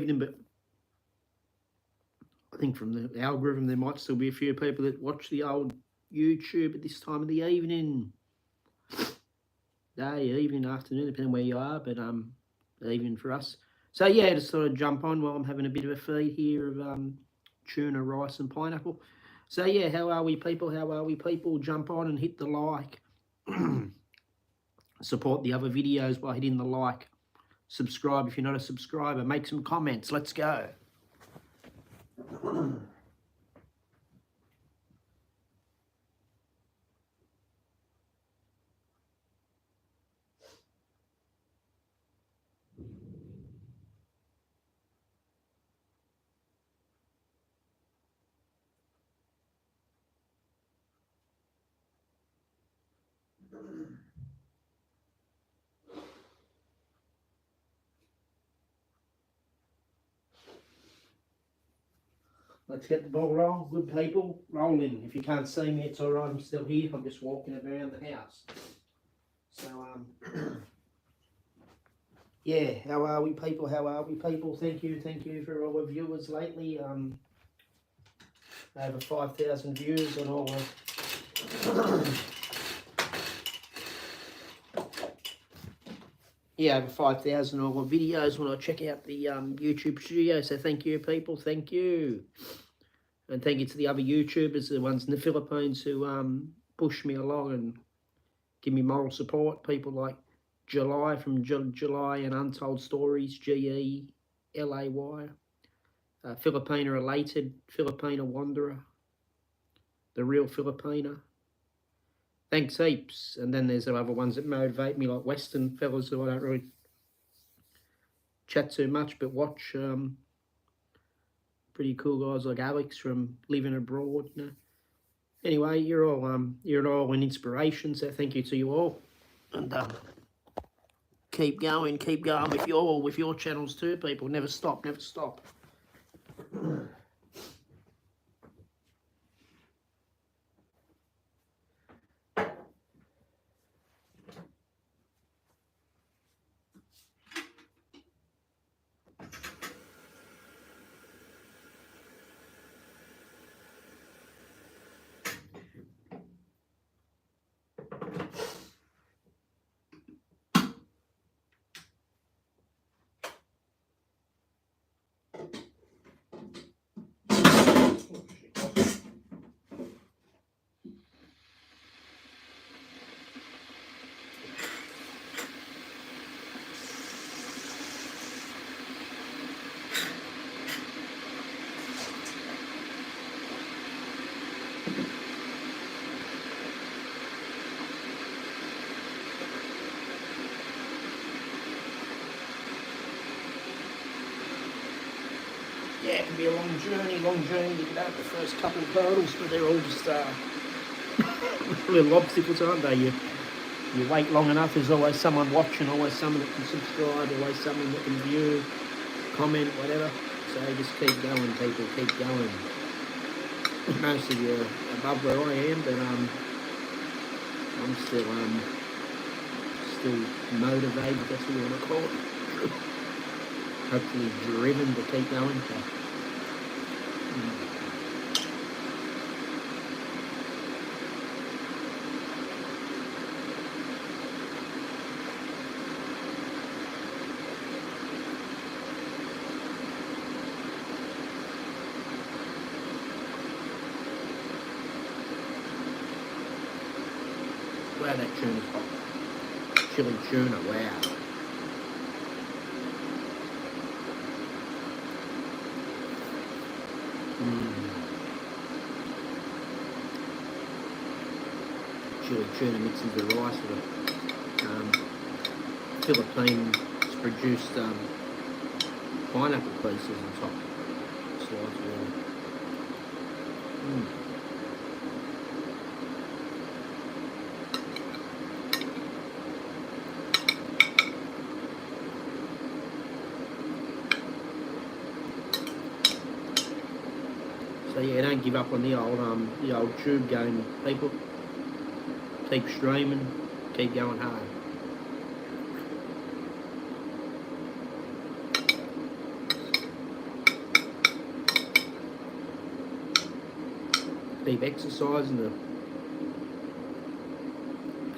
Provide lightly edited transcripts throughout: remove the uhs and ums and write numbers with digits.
evening, but I think from the algorithm there might still be a few people that watch the old YouTube at this time of the evening. Day, evening, afternoon, depending where you are, but evening for us. So yeah, just sort of jump on while I'm having a bit of a feed here of tuna, rice and pineapple. So yeah, how are we people? How are we people? Jump on and hit the like. Support the other videos by hitting the like. Subscribe if you're not a subscriber. Make some comments. Let's go. Let's get the ball rolling. Good people, rolling. If you can't see me, it's all right. I'm still here. I'm just walking around the house. So, yeah, how are we people? How are we people? Thank you for all the viewers lately. Over 5,000 views on all the... yeah, over 5,000 all the videos when I check out the YouTube studio. So thank you people, thank you. And thank you to the other YouTubers, the ones in the Philippines who push me along and give me moral support. People like July from July and Untold Stories, G-E-L-A-Y. Filipina Elated, Filipina Wanderer, The Real Filipina. Thanks heaps. And then there's the other ones that motivate me, like Western fellas who I don't really chat too much, but watch. Pretty cool guys like Alex from Living Abroad. You know. Anyway, you're all an inspiration. So thank you to you all, and keep going with your channels too, people. Never stop, never stop. Yeah, it can be a long journey to get out the first couple of hurdles, but they're all just little obstacles, aren't they? You wait long enough, there's always someone watching, always someone that can subscribe, always someone that can view, comment, whatever. So just keep going, people, keep going. Most of you are above where I am, but I'm still motivated, that's what you want to call it. Hopefully driven to keep going. So, wow, that tuna's hot. Chili tuna, wow. Chili tuna mixed into the rice with Philippines produced pineapple pieces on top. Slides of So yeah, don't give up on the old tube game, people. Keep streaming, keep going hard. keep exercising to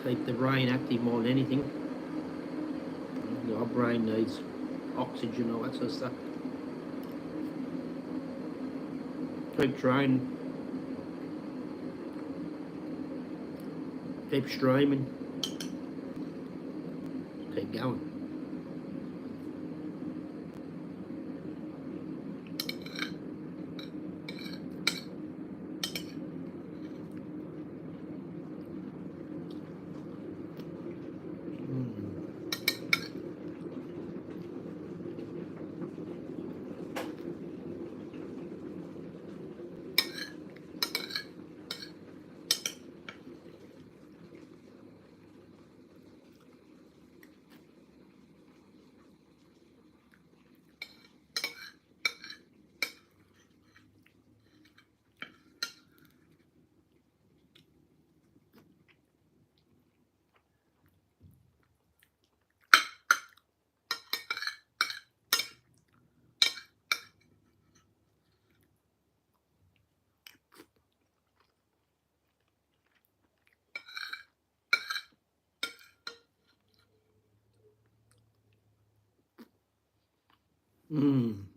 keep the brain active more than anything. Our brain needs oxygen, all that sort of stuff. Keep training. Keep streaming. Keep going.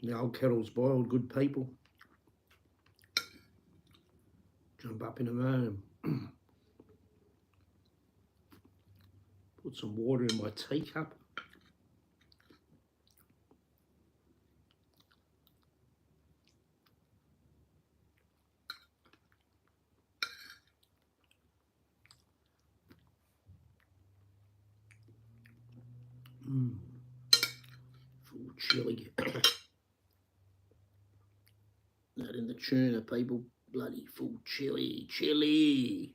The old kettle's boiled, good people. Jump up in a moment. Put some water in my teacup. Full chilli. That in the tuna, people. Bloody full chilli.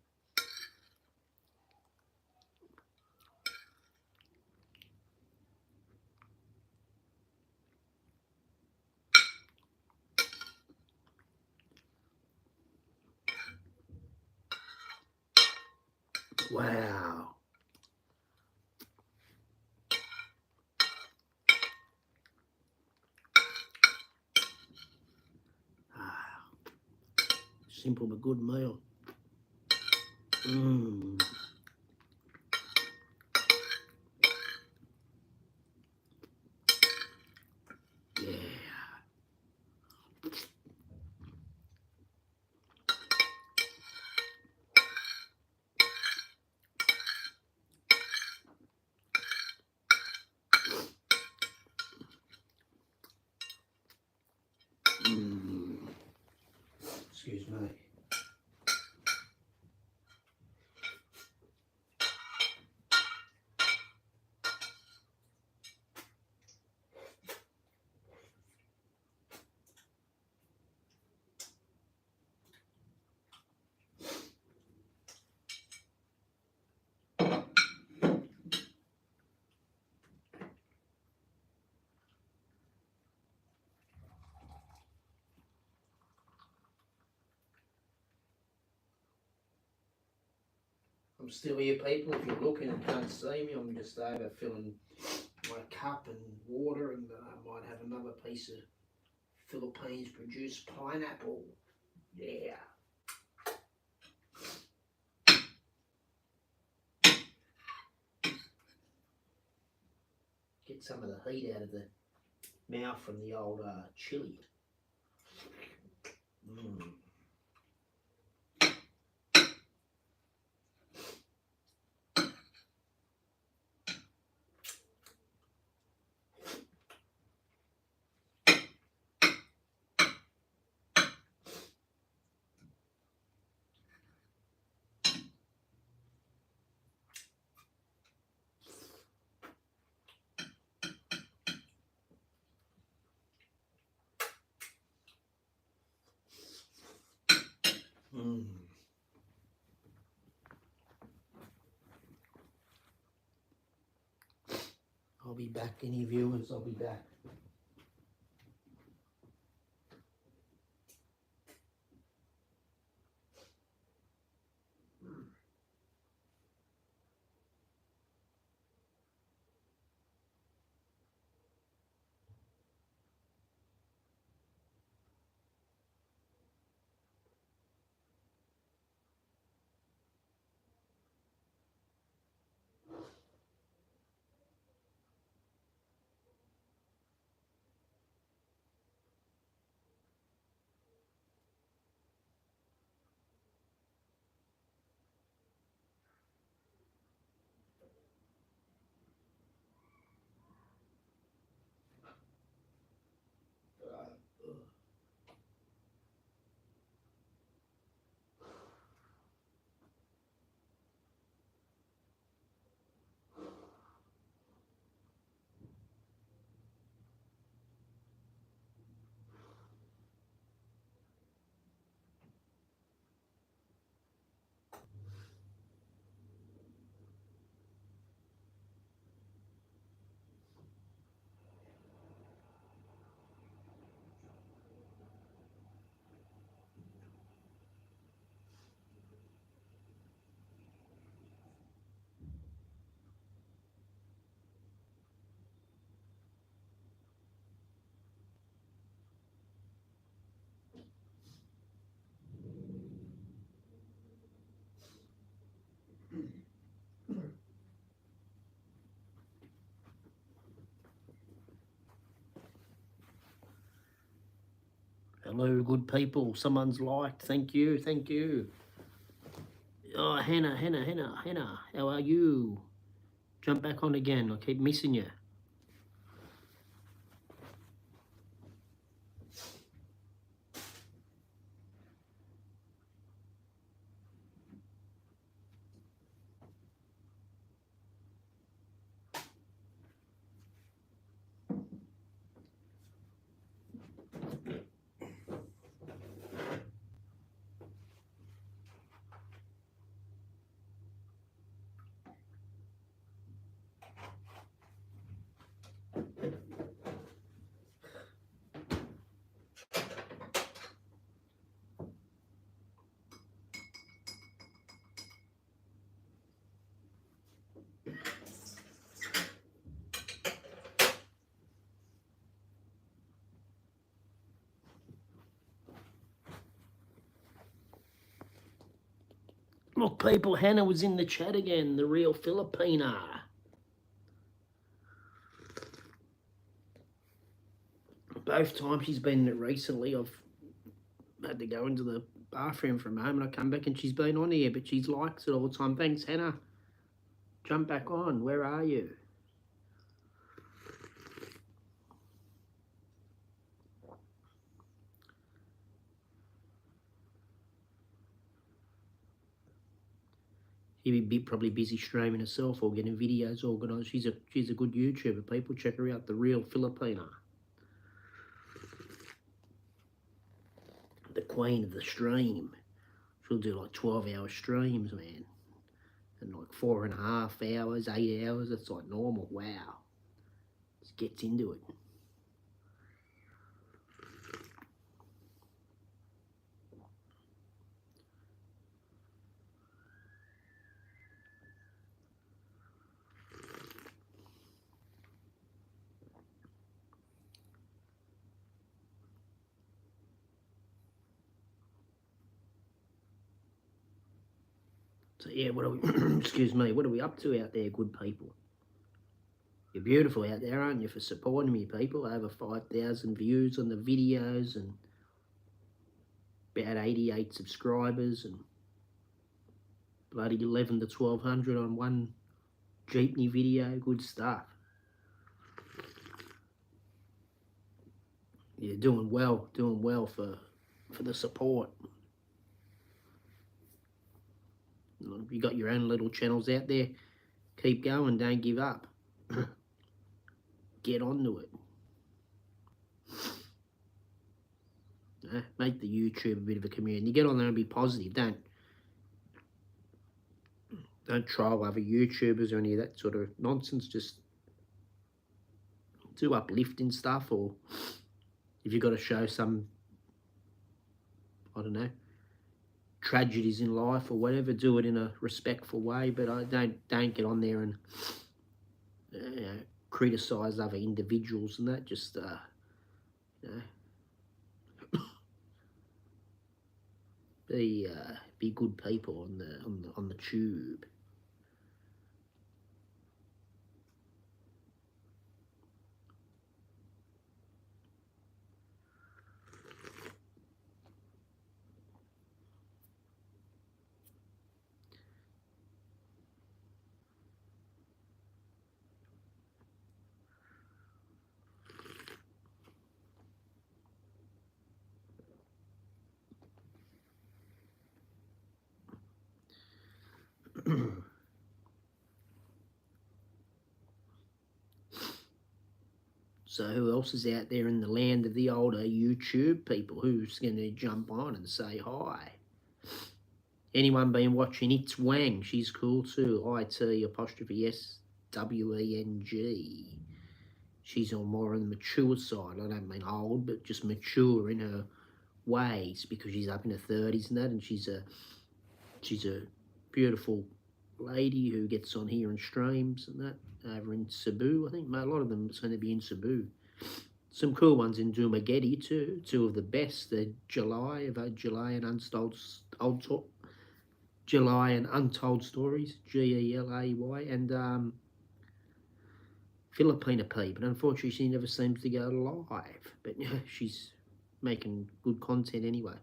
Wow. Simple but good meal. Yeah. Excuse me. I'm still here, people. If you're looking and can't see me, I'm just over filling my cup and water, and I might have another piece of Philippines produced pineapple. Yeah. Get some of the heat out of the mouth from the old chili. I'll be back, any viewers, I'll be back. Hello, good people. Someone's liked. Thank you, thank you. Oh, Hannah, how are you? Jump back on again. I keep missing you. Look, people, Hannah was in the chat again, the real Filipina. Both times she's been recently, I've had to go into the bathroom for a moment. I come back and she's been on here, but she's likes it all the time. Thanks, Hannah. Jump back on. Where are you? She'd be probably busy streaming herself or getting videos organised. She's a good YouTuber. People check her out, the real Filipina. The queen of the stream. She'll do like 12-hour streams, man. And like 4.5 hours, 8 hours, that's like normal. Wow. Just gets into it. So yeah, what are we excuse me, what are we up to out there, good people? You're beautiful out there, aren't you, for supporting me, people? Over 5,000 views on the videos and about 88 subscribers and bloody 11 to 1200 on one jeepney video. Good stuff. You're doing well for the support. You got your own little channels out there. Keep going, don't give up. Get onto it. Make the YouTube a bit of a community. Get on there and be positive. Don't troll other YouTubers or any of that sort of nonsense. Just do uplifting stuff, or if you've got to show some, I don't know, tragedies in life or whatever, do it in a respectful way. But I don't get on there and criticize other individuals and that. Just be good people on the tube. So who else is out there in the land of the older YouTube people? Who's going to jump on and say hi? Anyone been watching It's Wang? She's cool too. IT'Sweng. She's on more on the mature side. I don't mean old, but just mature in her ways, because she's up in her 30s and that, and she's a beautiful lady who gets on here and streams and that over in Cebu. I think a lot of them are going to be in Cebu. Some cool ones in Dumageddon too. Two of the best. The July and Untold Stories, Gelay, and Filipina P. But unfortunately, she never seems to go live. But she's making good content anyway.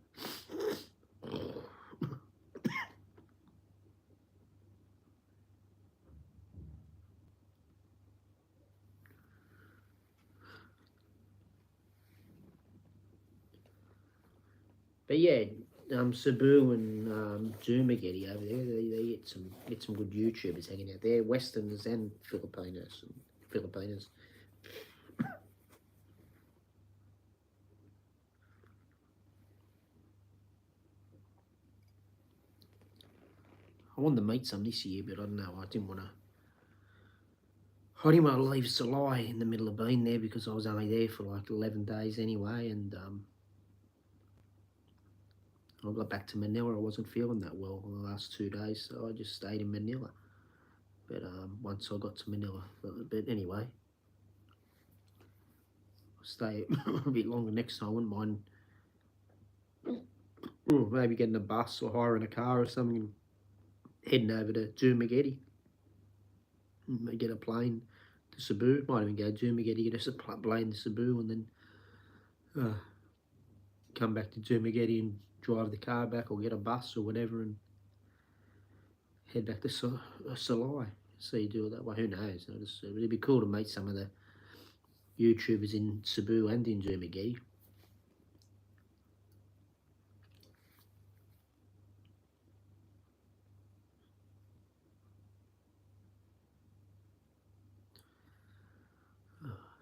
But yeah, Cebu and Zumageti over there, they get some good YouTubers hanging out there, Westerners and Filipinos and Filipinas. I wanted to meet some this year, but I don't know. I didn't want to. I didn't want to leave Salai in the middle of being there because I was only there for like 11 days anyway, and I got back to Manila. I wasn't feeling that well in the last 2 days, so I just stayed in Manila. But once I got to Manila, but anyway, I'll stay a bit longer next time. I wouldn't mind maybe getting a bus or hiring a car or something and heading over to Dumaguete. Get a plane to Cebu. Might even go to Dumaguete, get a plane to Cebu, and then come back to Dumaguete and drive the car back or get a bus or whatever and head back to Salai. So you do it that way. Who knows? It'd be cool to meet some of the YouTubers in Cebu and in Dumaguete.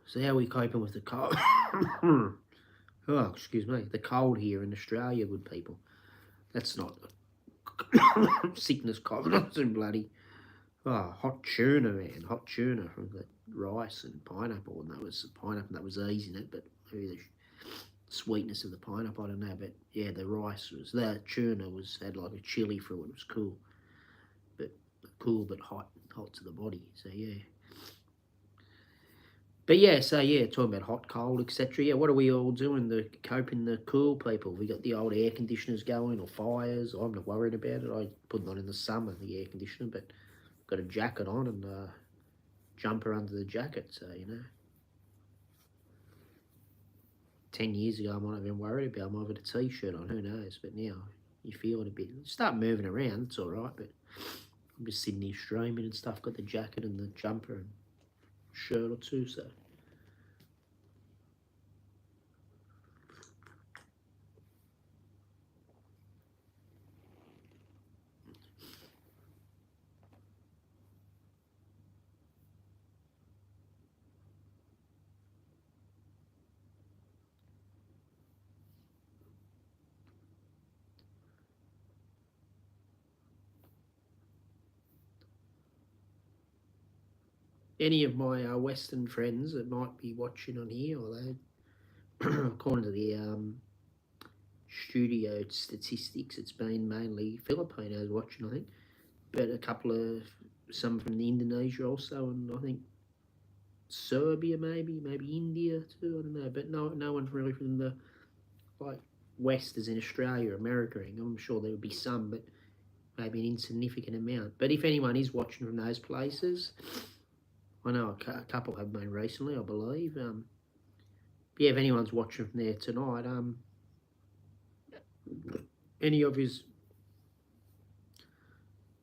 So how are we coping with the cold? Oh, excuse me. The cold here in Australia, good people. That's not sickness cold. That's bloody hot tuna, man. Hot tuna from the rice and pineapple, and that was pineapple that was easy in it, but maybe the sweetness of the pineapple, I don't know. But yeah, the rice was that tuna had like a chili through it. It was cool, but hot to the body. So yeah. But yeah, so yeah, talking about hot, cold, etc. Yeah, what are we all doing to cope in the cool, people? We got the old air conditioners going or fires. I'm not worried about it. I put it on in the summer, the air conditioner, but got a jacket on and jumper under the jacket. So 10 years ago I might have been worried about. I might have had a t-shirt on. Who knows? But now you feel it a bit. Start moving around. It's all right. But I'm just sitting here streaming and stuff. Got the jacket and the jumper and shirt or two. So. Any of my Western friends that might be watching on here, or they, according to the studio statistics, it's been mainly Filipinos watching, I think, but a couple of some from the Indonesia also, and I think Serbia maybe India too. I don't know, but no one really from the like West, as in Australia, America. I'm sure there would be some, but maybe an insignificant amount. But if anyone is watching from those places, I know a couple have been recently, I believe. Yeah, if anyone's watching from there tonight, any of you's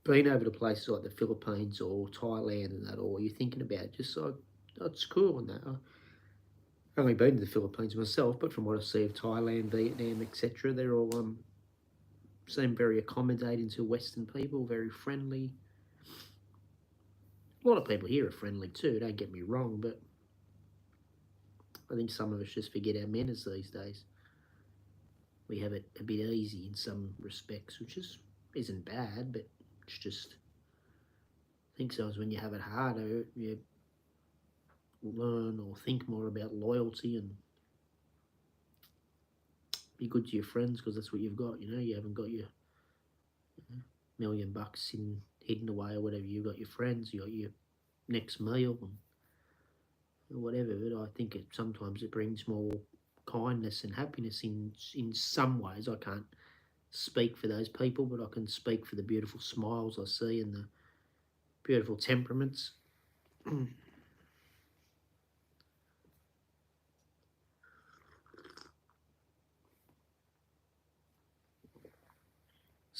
been over to places like the Philippines or Thailand and that, or you're thinking about just like, it's cool and that. I've only been to the Philippines myself, but from what I see of Thailand, Vietnam, etc., they're all seem very accommodating to Western people, very friendly. A lot of people here are friendly too, don't get me wrong, but I think some of us just forget our manners these days. We have it a bit easy in some respects, which isn't bad, but it's just, I think sometimes when you have it harder, you learn or think more about loyalty and be good to your friends because that's what you've got. You haven't got your $1,000,000 in hidden away or whatever. You've got your friends, you got your next meal and whatever. But I think sometimes it brings more kindness and happiness in some ways. I can't speak for those people, but I can speak for the beautiful smiles I see and the beautiful temperaments.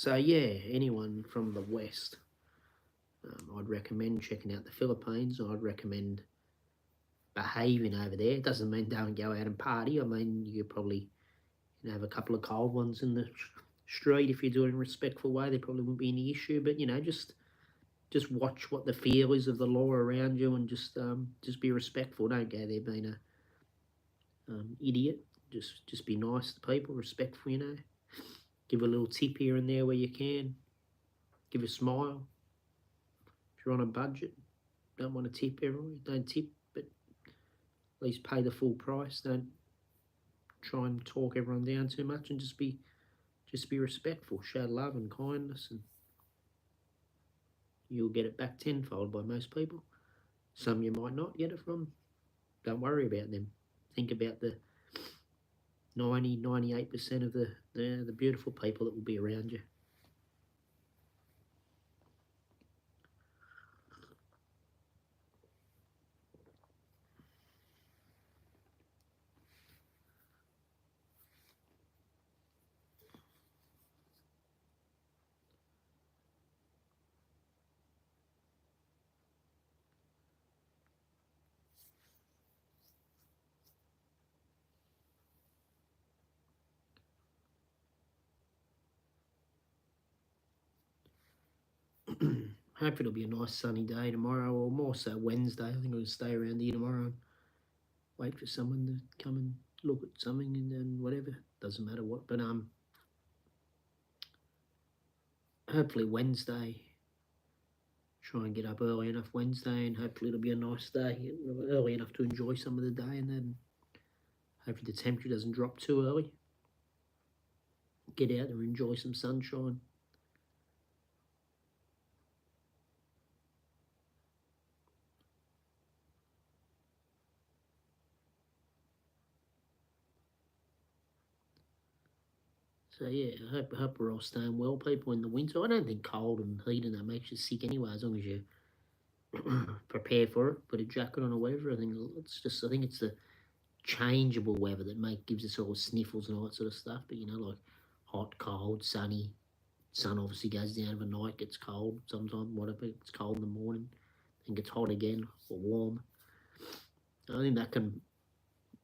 So yeah, anyone from the West, I'd recommend checking out the Philippines. I'd recommend behaving over there. It doesn't mean don't go out and party. I mean, you could probably have a couple of cold ones in the street if you do it in a respectful way. There probably wouldn't be any issue. But just watch what the feel is of the law around you, and just be respectful. Don't go there being a idiot. Just be nice to people, respectful. Give a little tip here and there where you can. Give a smile. If you're on a budget, don't want to tip everyone. Don't tip, but at least pay the full price. Don't try and talk everyone down too much, and just be respectful. Show love and kindness, and you'll get it back tenfold by most people. Some you might not get it from. Don't worry about them. Think about the 98% of the beautiful people that will be around you. Hopefully it'll be a nice sunny day tomorrow, or more so Wednesday. I think I'll stay around here tomorrow and wait for someone to come and look at something, and then whatever. Doesn't matter what. But hopefully Wednesday. Try and get up early enough Wednesday, and hopefully it'll be a nice day, early enough to enjoy some of the day, and then hopefully the temperature doesn't drop too early. Get out and enjoy some sunshine. So yeah, I hope we're all staying well, people, in the winter. I don't think cold and heat and that makes you sick anyway, as long as you prepare for it, put a jacket on or whatever. I think it's the changeable weather that gives us all sniffles and all that sort of stuff. But like hot, cold, sunny. Sun obviously goes down overnight, gets cold sometimes, whatever. It's cold in the morning, then gets hot again or warm. I think that can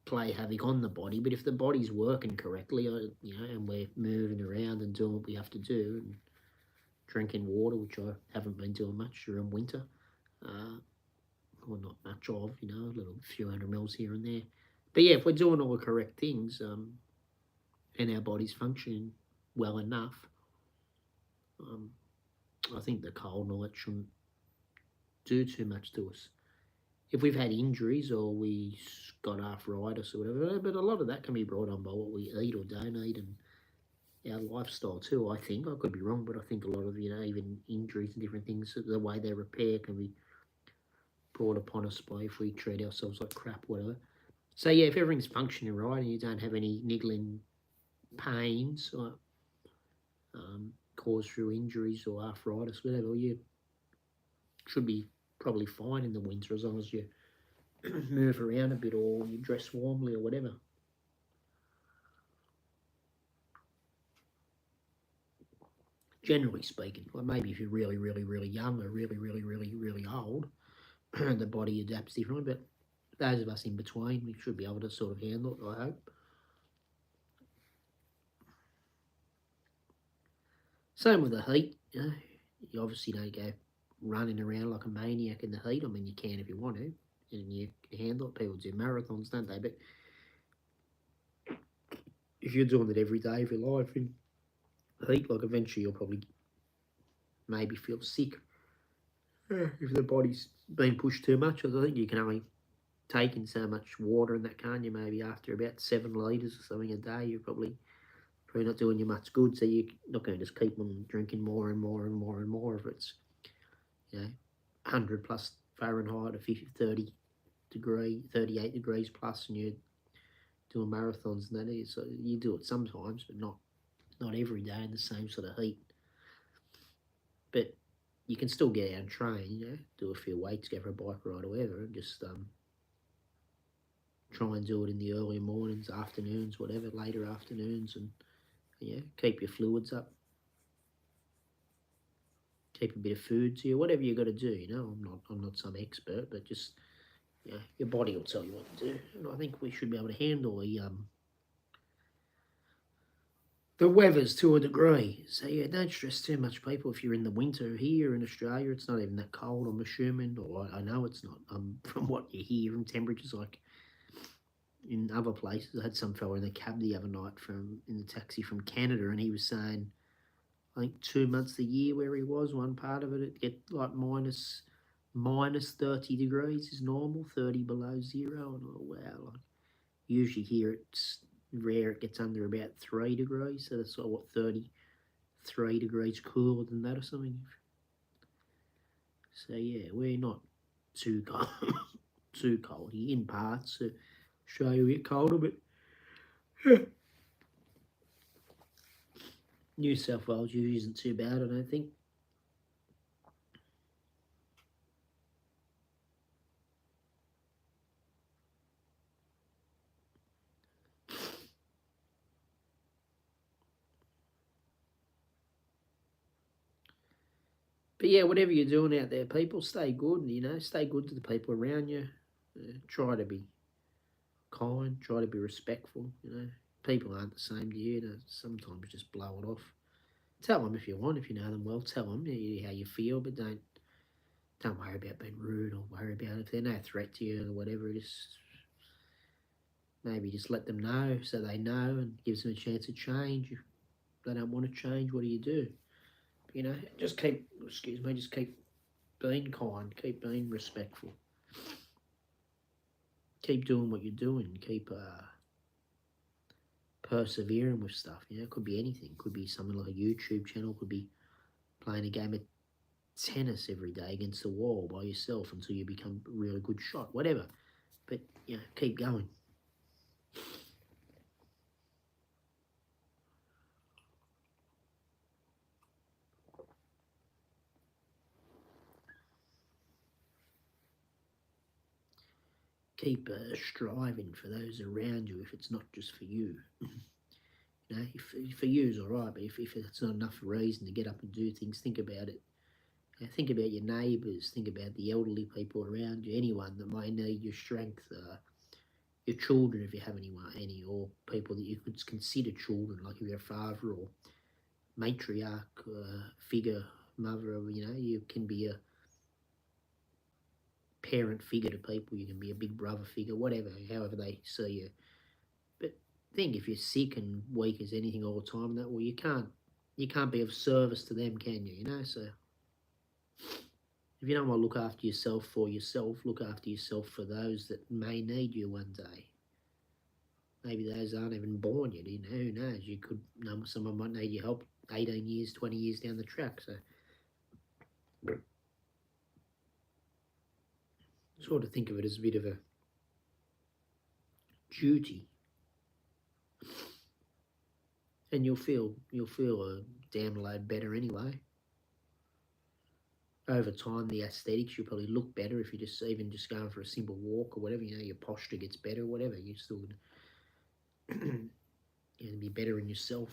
play havoc on the body. But if the body's working correctly, and we're moving around and doing what we have to do, and drinking water, which I haven't been doing much during winter, or not much of, a little few hundred mils here and there. But yeah, if we're doing all the correct things, and our body's functioning well enough, I think the cold and all that shouldn't do too much to us. If we've had injuries or we got arthritis or whatever, but a lot of that can be brought on by what we eat or don't eat, and our lifestyle too. I think I could be wrong, but I think a lot of even injuries and different things, the way they repair can be brought upon us by if we treat ourselves like crap, whatever. So yeah, if everything's functioning right and you don't have any niggling pains or caused through injuries or arthritis, whatever, you should be probably fine in the winter as long as you move around a bit or you dress warmly or whatever. Generally speaking, or maybe if you're really, really, really young or really, really, really, really old, the body adapts differently. But those of us in between, we should be able to sort of handle it, I hope. Same with the heat. You obviously don't go running around like a maniac in the heat. I mean, you can if you want to, and you can handle it. People do marathons, don't they? But if you're doing it every day of your life in heat, like eventually you'll probably maybe feel sick if the body's been pushed too much. I think you can only take in so much water, and that can't you? Maybe after about 7 litres or something a day, you're probably not doing you much good. So you're not going to just keep on drinking more and more and more and more if it's 100 plus Fahrenheit or 30 degree, 38 degrees plus, and you're doing marathons and that is. So you do it sometimes, but not every day in the same sort of heat. But you can still get out and train, do a few weights, go for a bike ride or whatever, and just try and do it in the early mornings, afternoons, whatever, later afternoons, and keep your fluids up. keep a bit of food to you, whatever you got to do. You know, I'm not some expert, but just your body will tell you what to do. And I think we should be able to handle the weather's to a degree. So yeah, don't stress too much, people. If you're in the winter here in Australia, it's not even that cold, I'm assuming, or I know it's not. From what you hear from temperatures, like in other places. I had some fella in the cab the other night in the taxi from Canada, and he was saying, I think 2 months a year where he was, one part of it get like minus 30 degrees is normal, 30 below zero, and wow, like usually here it's rare it gets under about 3 degrees, so that's like what 33 degrees cooler than that or something. So yeah, we're not too cold, too cold here in parts. Australia a bit colder, but New South Wales usually isn't too bad, I don't think. But yeah, whatever you're doing out there, people, stay good. Stay good to the people around you. Try to be kind. Try to be respectful. People aren't the same to you. Sometimes just blow it off. Tell them if you want. If you know them well, tell them how you feel. But don't worry about being rude or worry about if they're no threat to you or whatever. Just maybe just let them know so they know and gives them a chance to change. If they don't want to change, what do you do? Just keep. Excuse me. Just keep being kind. Keep being respectful. Keep doing what you're doing. Keep persevering with stuff. It could be anything. It could be something like a YouTube channel. It could be playing a game of tennis every day against the wall by yourself until you become a really good shot. Whatever. But keep going. Keep striving for those around you if it's not just for you. If for you is all right, but if it's not enough reason to get up and do things, think about it. Think about your neighbours, think about the elderly people around you, anyone that might need your strength, your children if you have any, or people that you could consider children, like if you're a father or matriarch figure, mother, or you can be a parent figure to people, you can be a big brother figure, whatever, however they see you. But think if you're sick and weak as anything all the time, that well you can't be of service to them, can you? So if you don't want to look after yourself for yourself, look after yourself for those that may need you one day. Maybe those aren't even born yet. Who knows? You could someone might need your help 18 years, 20 years down the track. So sort of think of it as a bit of a duty, and you'll feel a damn load better anyway. Over time, the aesthetics, you'll probably look better if you just going for a simple walk or whatever. Your posture gets better, whatever. You still be better in yourself.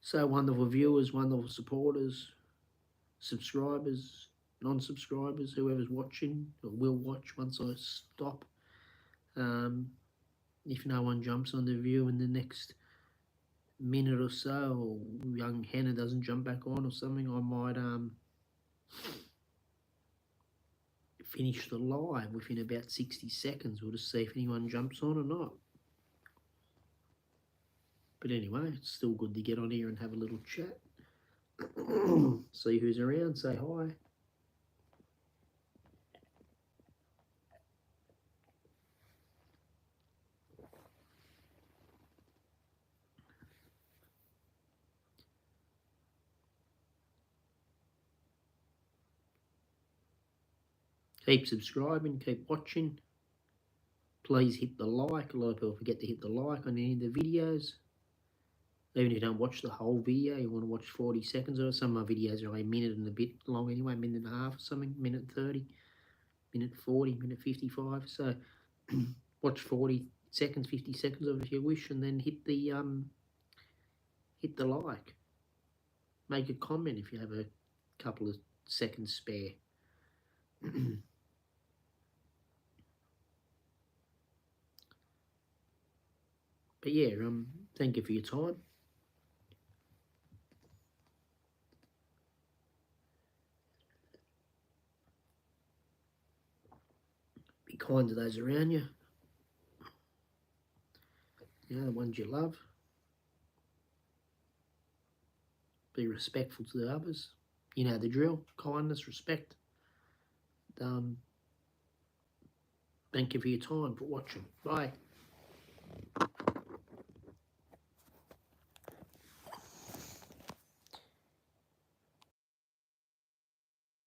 So wonderful viewers, wonderful supporters, subscribers, non-subscribers, whoever's watching or will watch once I stop. If no one jumps on the view in the next minute or so, or young Hannah doesn't jump back on or something, I might finish the live within about 60 seconds. We'll just see if anyone jumps on or not. But anyway, it's still good to get on here and have a little chat. See who's around, say hi. Keep subscribing, keep watching. Please hit the like. A lot of people forget to hit the like on any of the videos. Even if you don't watch the whole video, you want to watch 40 seconds of it. Some of my videos are only a minute and a bit long anyway, a minute and a half or something, minute 30, minute 40, minute 55. So watch 40 seconds, 50 seconds of it if you wish, and then hit the like. Make a comment if you have a couple of seconds spare. But yeah, thank you for your time. Be kind to those around you. You know, the ones you love. Be respectful to the others. You know the drill. Kindness, respect. Thank you for your time, for watching. Bye.